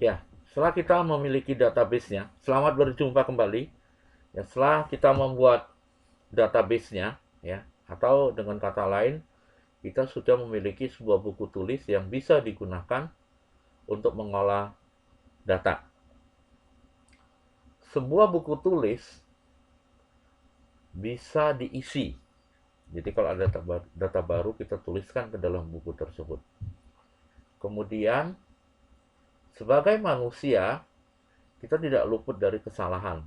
Ya, setelah kita memiliki database-nya, selamat berjumpa kembali. Ya, setelah kita membuat database-nya, ya, atau dengan kata lain, kita sudah memiliki sebuah buku tulis yang bisa digunakan untuk mengolah data. Sebuah buku tulis bisa diisi. Jadi kalau ada data baru, kita tuliskan ke dalam buku tersebut. Kemudian, sebagai manusia, kita tidak luput dari kesalahan.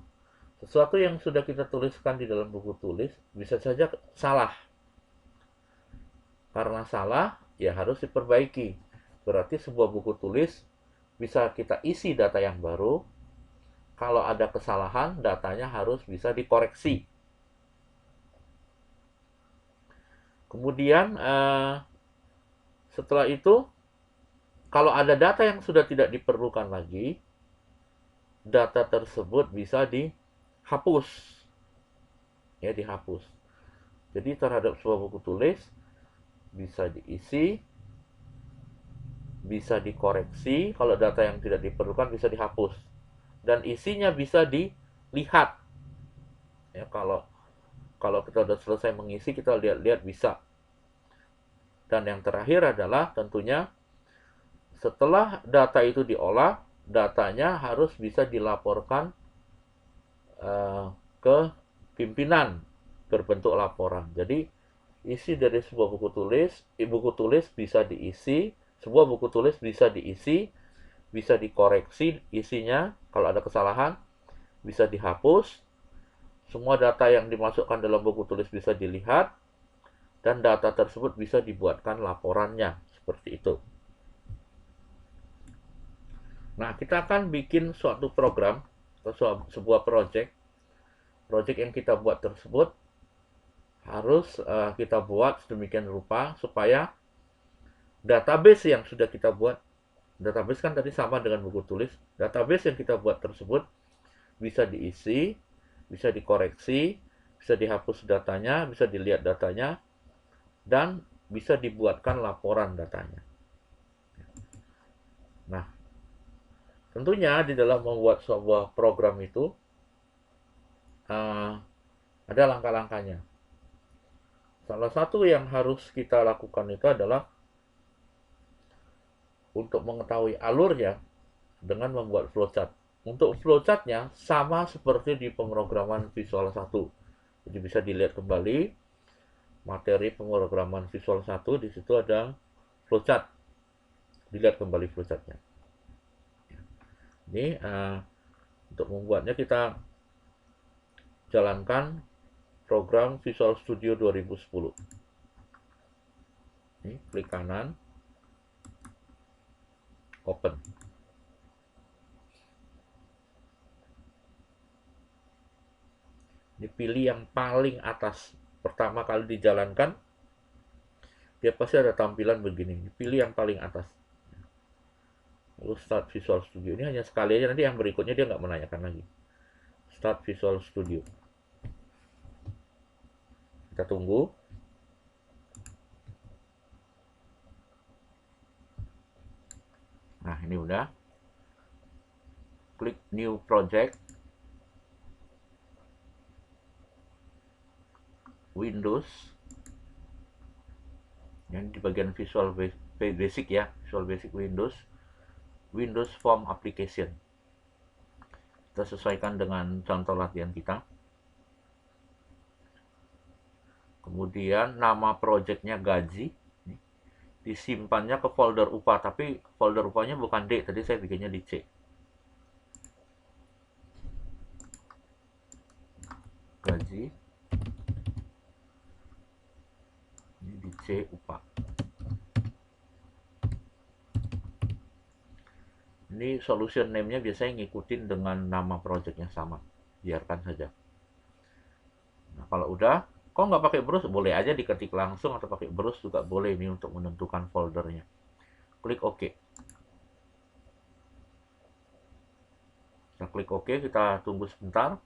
Sesuatu yang sudah kita tuliskan di dalam buku tulis bisa saja salah. Karena salah, ya harus diperbaiki. Berarti sebuah buku tulis bisa kita isi data yang baru. Kalau ada kesalahan, datanya harus bisa dikoreksi. Kemudian setelah itu, kalau ada data yang sudah tidak diperlukan lagi, data tersebut bisa dihapus. Ya, dihapus. Jadi terhadap sebuah buku tulis bisa diisi, bisa dikoreksi, kalau data yang tidak diperlukan bisa dihapus. Dan isinya bisa dilihat. Ya, kalau kita sudah selesai mengisi, kita lihat-lihat bisa. Dan yang terakhir adalah tentunya setelah data itu diolah, datanya harus bisa dilaporkan ke pimpinan berbentuk laporan. Jadi isi dari sebuah buku tulis bisa diisi, sebuah buku tulis bisa diisi, bisa dikoreksi isinya kalau ada kesalahan, bisa dihapus, semua data yang dimasukkan dalam buku tulis bisa dilihat, dan data tersebut bisa dibuatkan laporannya, seperti itu. Nah, kita akan bikin suatu program atau sebuah project yang kita buat tersebut harus kita buat sedemikian rupa supaya database yang sudah kita buat, database kan tadi sama dengan buku tulis, database yang kita buat tersebut bisa diisi, bisa dikoreksi, bisa dihapus datanya, bisa dilihat datanya, dan bisa dibuatkan laporan datanya. Nah, tentunya di dalam membuat sebuah program itu ada langkah-langkahnya. Salah satu yang harus kita lakukan itu adalah untuk mengetahui alurnya dengan membuat flowchart. Untuk flowchartnya sama seperti di pemrograman Visual 1. Jadi bisa dilihat kembali materi pemrograman Visual 1, di situ ada flowchart. Dilihat kembali flowchartnya. Ini untuk membuatnya kita jalankan program Visual Studio 2010. Ini klik kanan, open. Dipilih yang paling atas. Pertama kali dijalankan, dia pasti ada tampilan begini. Dipilih yang paling atas. Lalu start Visual Studio. Ini hanya sekali aja, nanti yang berikutnya dia nggak menanyakan lagi. Start Visual Studio. Kita tunggu. Nah, ini udah. Klik New Project. Windows. Yang di bagian Visual Basic ya. Visual Basic Windows. Windows Form Application. Kita sesuaikan dengan contoh latihan kita. Kemudian nama projectnya gaji. Disimpannya ke folder upah, tapi folder upahnya bukan D, tadi saya bikinnya di C. Gaji. Ini di C upah. Ini solution name-nya biasanya ngikutin dengan nama projectnya sama. Biarkan saja. Nah, kalau udah, kok nggak pakai browse? Boleh aja diketik langsung atau pakai browse juga boleh ini untuk menentukan foldernya. Klik OK. Kita klik OK, kita tunggu sebentar.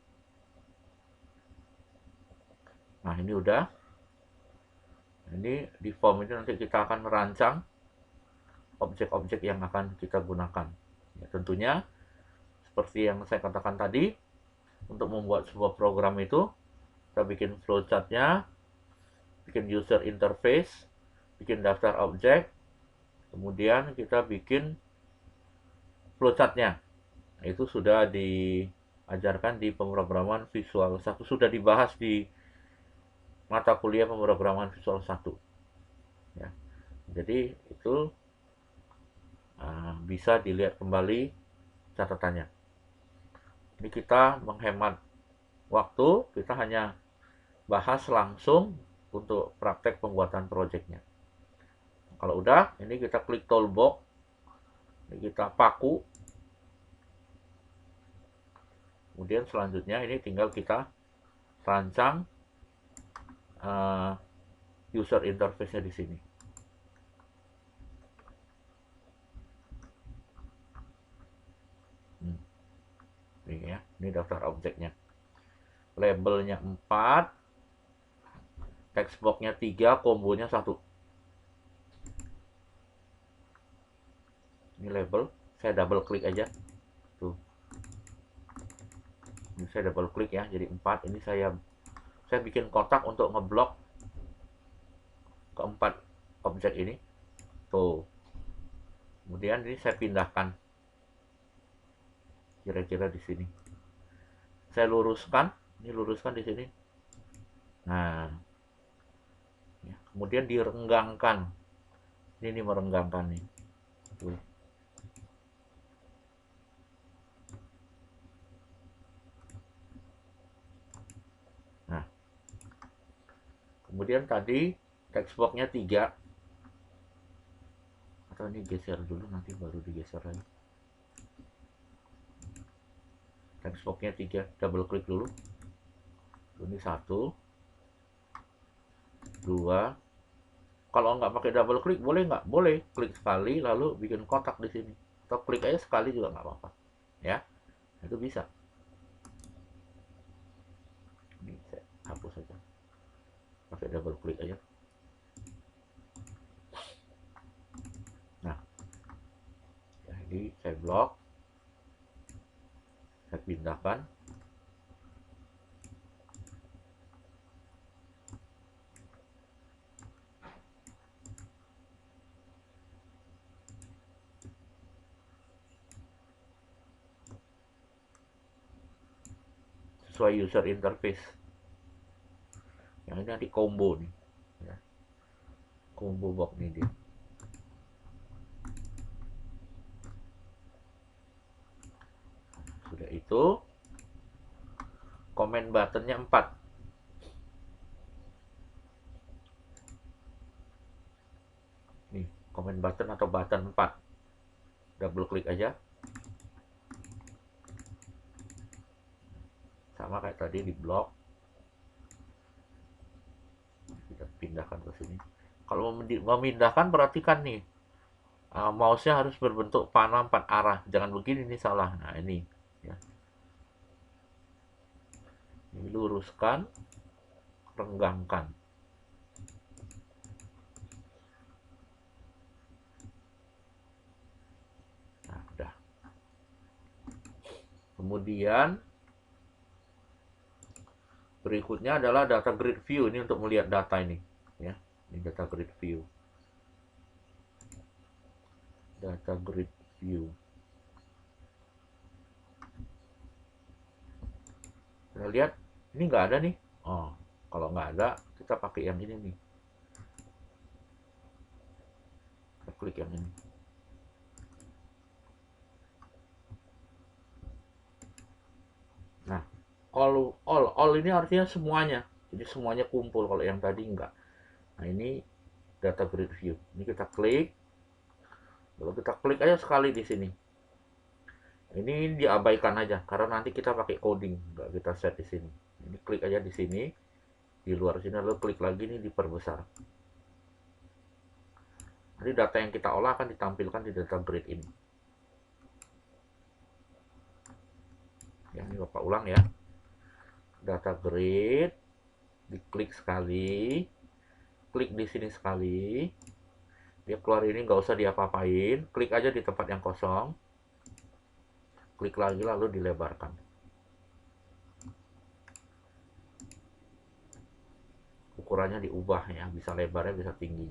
Nah, ini udah. Ini di form ini nanti kita akan merancang objek-objek yang akan kita gunakan. Ya, tentunya seperti yang saya katakan tadi, untuk membuat sebuah program itu kita bikin flowchart-nya, bikin user interface, bikin daftar objek, kemudian kita bikin flowchart-nya. Itu sudah diajarkan di pemrograman Visual 1, sudah dibahas di mata kuliah pemrograman Visual 1. Ya. Jadi itu bisa dilihat kembali catatannya. Ini kita menghemat waktu, kita hanya bahas langsung untuk praktek pembuatan proyeknya. Kalau udah, ini kita klik toolbox, ini kita paku. Kemudian selanjutnya ini tinggal kita rancang user interface-nya di sini. Ini ya, ini daftar objeknya. Labelnya 4, textbox-nya 3, kombonya 1. Ini label, saya double klik aja. Tuh. Ini saya double klik ya, jadi 4. Ini saya bikin kotak untuk ngeblok keempat objek ini. Tuh. Kemudian ini saya pindahkan kira-kira di sini. Saya luruskan, ini luruskan di sini. Nah, ya, kemudian direnggangkan. Ini merenggangkan nih. Tuh. Nah, kemudian tadi textbox-nya 3. Atau ini geser dulu, nanti baru digeser lagi. Textbox-nya 3, double klik dulu. Ini 1, 2. Kalau nggak pakai double klik boleh nggak? Boleh. Klik sekali lalu bikin kotak di sini. Atau klik aja sekali juga nggak apa-apa. Ya, itu bisa. Ini saya hapus saja. Pakai double klik aja. Nah, jadi saya blok. Saya pindahkan. Sesuai user interface. Yang ini nanti combo nih. Ya. Combo box nih dia. Sudah itu, comment buttonnya 4. Nih, comment button atau button 4. Double klik aja. Sama kayak tadi di blok. Kita pindahkan ke sini. Kalau memindahkan perhatikan nih. Mouse-nya harus berbentuk panah 4 arah. Jangan begini, ini salah. Nah, ini. Ya. Ini luruskan. Renggangkan. Nah, udah. Kemudian berikutnya adalah data grid view. Ini untuk melihat data ini. Ya, ini data grid view. Data grid view. Kita lihat, ini nggak ada nih. Oh, kalau nggak ada, kita pakai yang ini nih. Kita klik yang ini. Nah, all ini artinya semuanya. Jadi semuanya kumpul, kalau yang tadi enggak. Nah, ini data grid view. Ini kita klik. Lalu kita klik aja sekali di sini. Ini diabaikan aja karena nanti kita pakai coding, nggak kita set di sini. Ini klik aja di sini, di luar sini, lalu klik lagi nih diperbesar. Nanti data yang kita olah akan ditampilkan di data grid ini. Ya, ini Bapak ulang ya. Data grid, diklik sekali, klik di sini sekali. Dia keluar ini, nggak usah diapa-apain, klik aja di tempat yang kosong. klik lagi lalu dilebarkan. Ukurannya diubah ya, bisa lebarnya bisa tinggi.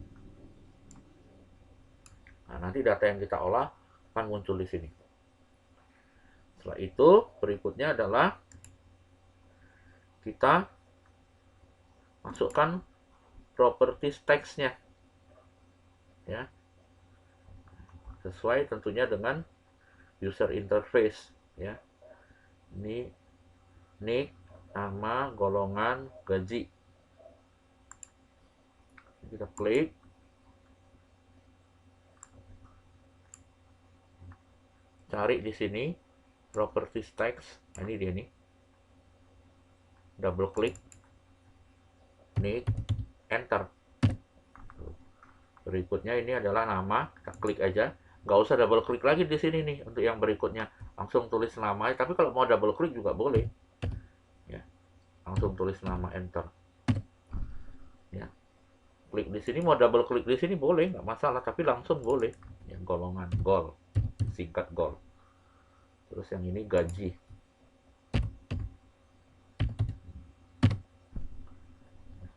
Nah, nanti data yang kita olah akan muncul di sini. Setelah itu berikutnya adalah kita masukkan properties text-nya ya, sesuai tentunya dengan user interface ya. Ini nick, nama, golongan, gaji. Kita klik, cari di sini properties text. Nah, ini dia nih, double klik, nick, enter. Berikutnya ini adalah nama, kita klik aja, nggak usah double klik lagi di sini nih untuk yang berikutnya, langsung tulis nama. Tapi kalau mau double klik juga boleh ya, langsung tulis nama, enter ya. Klik di sini, mau double klik di sini boleh, nggak masalah, tapi langsung boleh ya. Golongan, gol, singkat gol. Terus yang ini gaji.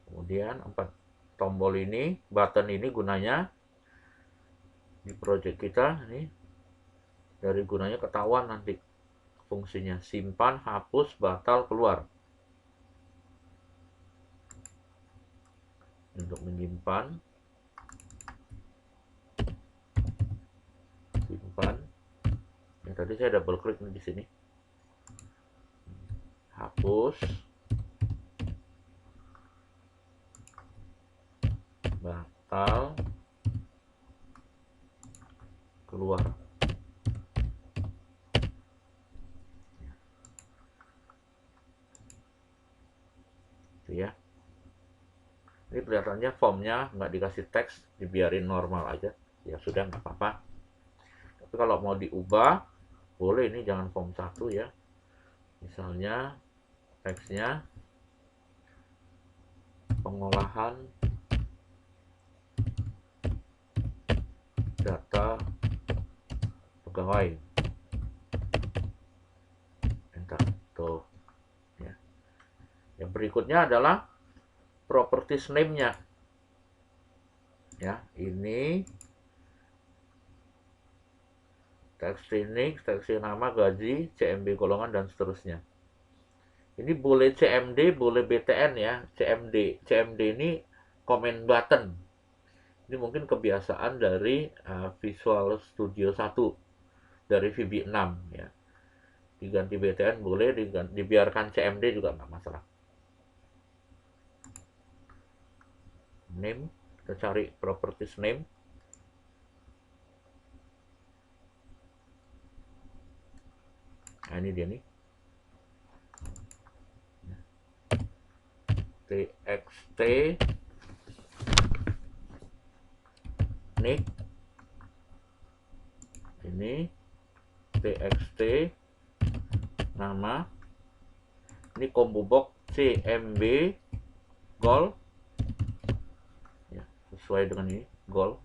Kemudian 4 tombol ini, button ini gunanya di project kita ini, dari gunanya ketahuan nanti fungsinya, simpan, hapus, batal, keluar. Untuk menyimpan, simpan ya, tadi saya double klik di sini, hapus, batal, keluar. Itu ya. Ini kelihatannya formnya nggak dikasih teks, dibiarin normal aja ya, sudah, nggak apa-apa. Tapi kalau mau diubah boleh, ini jangan form 1 ya. Misalnya teksnya pengolahan data pegawai, enter. Tuh ya. Yang berikutnya adalah properties name-nya ya. Ini teks nick, teks nama, gaji, CMD golongan, dan seterusnya. Ini boleh CMD, boleh BTN ya. CMD ini comment button. Ini mungkin kebiasaan dari Visual Studio 1 dari VB 6 ya. Diganti BTN boleh, dibiarkan CMD juga nggak masalah. Name, kita cari properties name. Nah, ini dia nih, txt nick, ini txt nama, ini combo box cmb gol ya, sesuai dengan ini gol.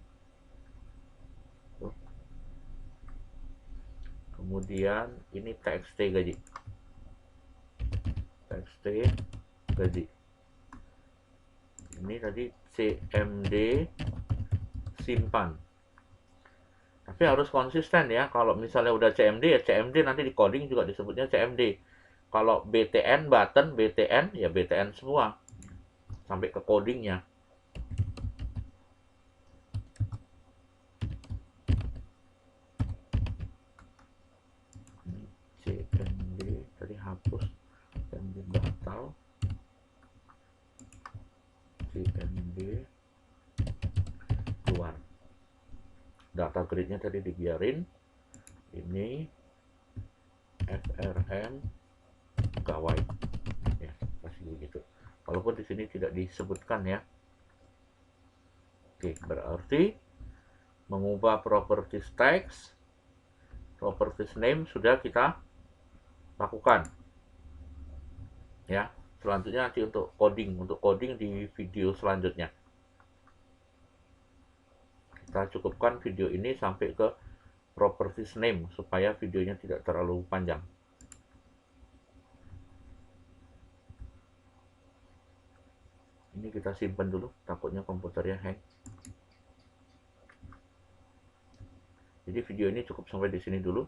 Kemudian ini txt gaji, txt gaji. Ini tadi cmd simpan. Tapi harus konsisten ya. Kalau misalnya udah CMD ya CMD, nanti di coding juga disebutnya CMD. Kalau BTN button, BTN ya BTN semua sampai ke codingnya. CMD tadi hapus, CMD batal, CMD keluar. Data grid-nya tadi dibiarin. Ini FRM pegawai ya, kasih begitu. Walaupun di sini tidak disebutkan ya. Oke, berarti mengubah properties text, properties name sudah kita lakukan ya. Selanjutnya nanti untuk coding di video selanjutnya. Kita cukupkan video ini sampai ke properties name supaya videonya tidak terlalu panjang. Ini kita simpan dulu, takutnya komputernya hang. Jadi video ini cukup sampai di sini dulu.